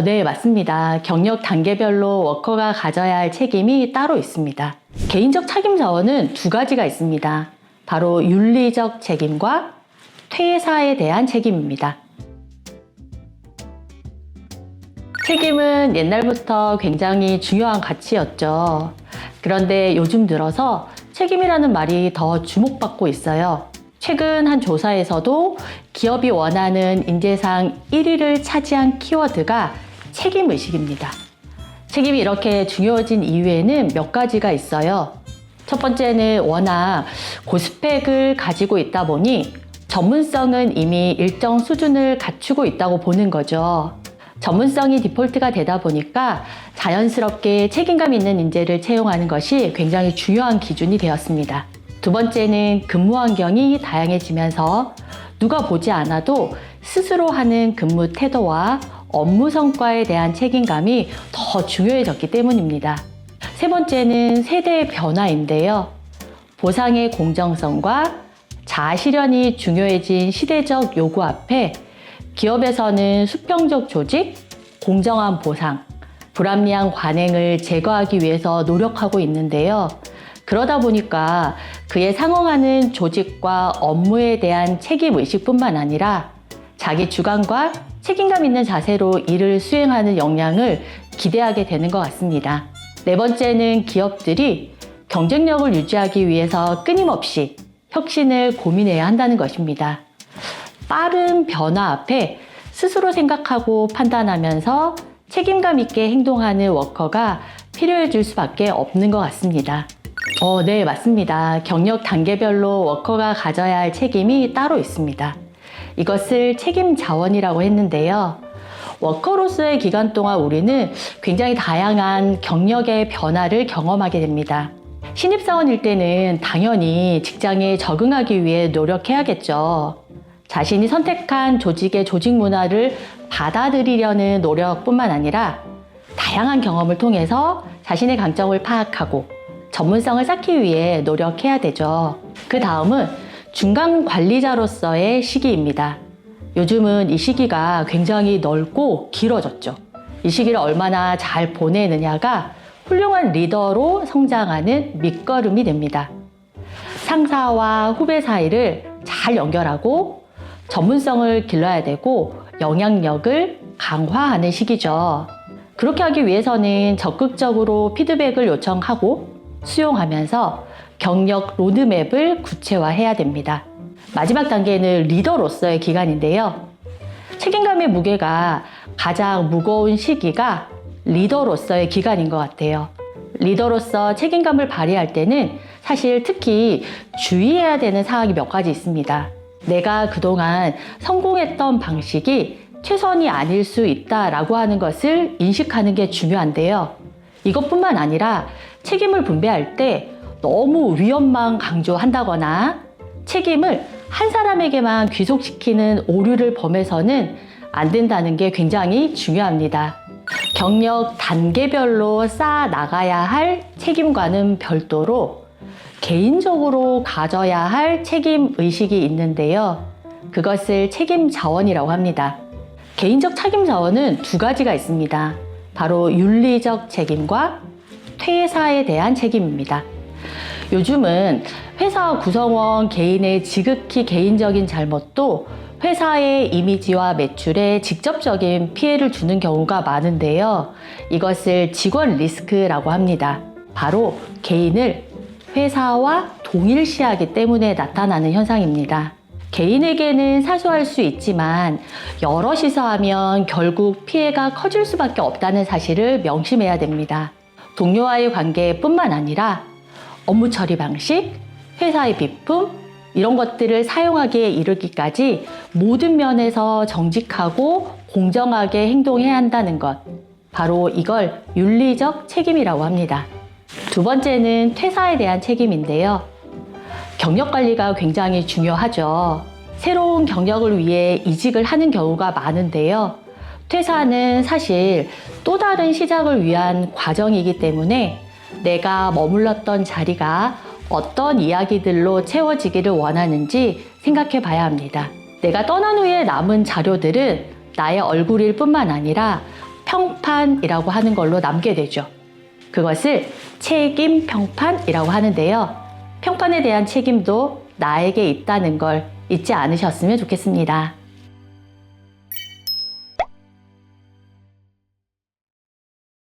네, 맞습니다. 경력 단계별로 워커가 가져야 할 책임이 따로 있습니다. 개인적 책임 자원은 두 가지가 있습니다. 바로 윤리적 책임과 퇴사에 대한 책임입니다. 책임은 옛날부터 굉장히 중요한 가치였죠. 그런데 요즘 들어서 책임이라는 말이 더 주목받고 있어요. 최근 한 조사에서도 기업이 원하는 인재상 1위를 차지한 키워드가 책임의식입니다. 책임이 이렇게 중요해진 이유에는 몇 가지가 있어요. 첫 번째는 워낙 고스펙을 가지고 있다 보니 전문성은 이미 일정 수준을 갖추고 있다고 보는 거죠. 전문성이 디폴트가 되다 보니까 자연스럽게 책임감 있는 인재를 채용하는 것이 굉장히 중요한 기준이 되었습니다. 두 번째는 근무 환경이 다양해지면서 누가 보지 않아도 스스로 하는 근무 태도와 업무 성과에 대한 책임감이 더 중요해졌기 때문입니다. 세 번째는 세대의 변화인데요. 보상의 공정성과 자아 실현이 중요해진 시대적 요구 앞에 기업에서는 수평적 조직, 공정한 보상, 불합리한 관행을 제거하기 위해서 노력하고 있는데요. 그러다 보니까 그에 상응하는 조직과 업무에 대한 책임의식뿐만 아니라 자기 주관과 책임감 있는 자세로 일을 수행하는 역량을 기대하게 되는 것 같습니다. 네 번째는 기업들이 경쟁력을 유지하기 위해서 끊임없이 혁신을 고민해야 한다는 것입니다. 빠른 변화 앞에 스스로 생각하고 판단하면서 책임감 있게 행동하는 워커가 필요해질 수밖에 없는 것 같습니다. 네, 맞습니다. 경력 단계별로 워커가 가져야 할 책임이 따로 있습니다. 이것을 책임 자원이라고 했는데요. 워커로서의 기간 동안 우리는 굉장히 다양한 경력의 변화를 경험하게 됩니다. 신입사원일 때는 당연히 직장에 적응하기 위해 노력해야겠죠. 자신이 선택한 조직의 조직 문화를 받아들이려는 노력뿐만 아니라 다양한 경험을 통해서 자신의 강점을 파악하고 전문성을 쌓기 위해 노력해야 되죠. 그 다음은 중간 관리자로서의 시기입니다. 요즘은 이 시기가 굉장히 넓고 길어졌죠. 이 시기를 얼마나 잘 보내느냐가 훌륭한 리더로 성장하는 밑거름이 됩니다. 상사와 후배 사이를 잘 연결하고 전문성을 길러야 되고 영향력을 강화하는 시기죠. 그렇게 하기 위해서는 적극적으로 피드백을 요청하고 수용하면서 경력 로드맵을 구체화해야 됩니다. 마지막 단계는 리더로서의 기간인데요. 책임감의 무게가 가장 무거운 시기가 리더로서의 기간인 것 같아요. 리더로서 책임감을 발휘할 때는 사실 특히 주의해야 되는 사항이 몇 가지 있습니다. 내가 그동안 성공했던 방식이 최선이 아닐 수 있다라고 하는 것을 인식하는 게 중요한데요. 이것뿐만 아니라 책임을 분배할 때 너무 위험만 강조한다거나 책임을 한 사람에게만 귀속시키는 오류를 범해서는 안 된다는 게 굉장히 중요합니다. 경력 단계별로 쌓아 나가야 할 책임과는 별도로 개인적으로 가져야 할 책임 의식이 있는데요. 그것을 책임 자원이라고 합니다. 개인적 책임 자원은 두 가지가 있습니다. 바로 윤리적 책임과 퇴사에 대한 책임입니다. 요즘은 회사 구성원 개인의 지극히 개인적인 잘못도 회사의 이미지와 매출에 직접적인 피해를 주는 경우가 많은데요. 이것을 직원 리스크라고 합니다. 바로 개인을 회사와 동일시하기 때문에 나타나는 현상입니다. 개인에게는 사소할 수 있지만 여럿이서 하면 결국 피해가 커질 수밖에 없다는 사실을 명심해야 됩니다. 동료와의 관계뿐만 아니라 업무 처리 방식, 회사의 비품, 이런 것들을 사용하기에 이르기까지 모든 면에서 정직하고 공정하게 행동해야 한다는 것. 바로 이걸 윤리적 책임이라고 합니다. 두 번째는 퇴사에 대한 책임인데요. 경력 관리가 굉장히 중요하죠. 새로운 경력을 위해 이직을 하는 경우가 많은데요. 퇴사는 사실 또 다른 시작을 위한 과정이기 때문에 내가 머물렀던 자리가 어떤 이야기들로 채워지기를 원하는지 생각해 봐야 합니다. 내가 떠난 후에 남은 자료들은 나의 얼굴일 뿐만 아니라 평판이라고 하는 걸로 남게 되죠. 그것을 책임 평판이라고 하는데요. 평판에 대한 책임도 나에게 있다는 걸 잊지 않으셨으면 좋겠습니다.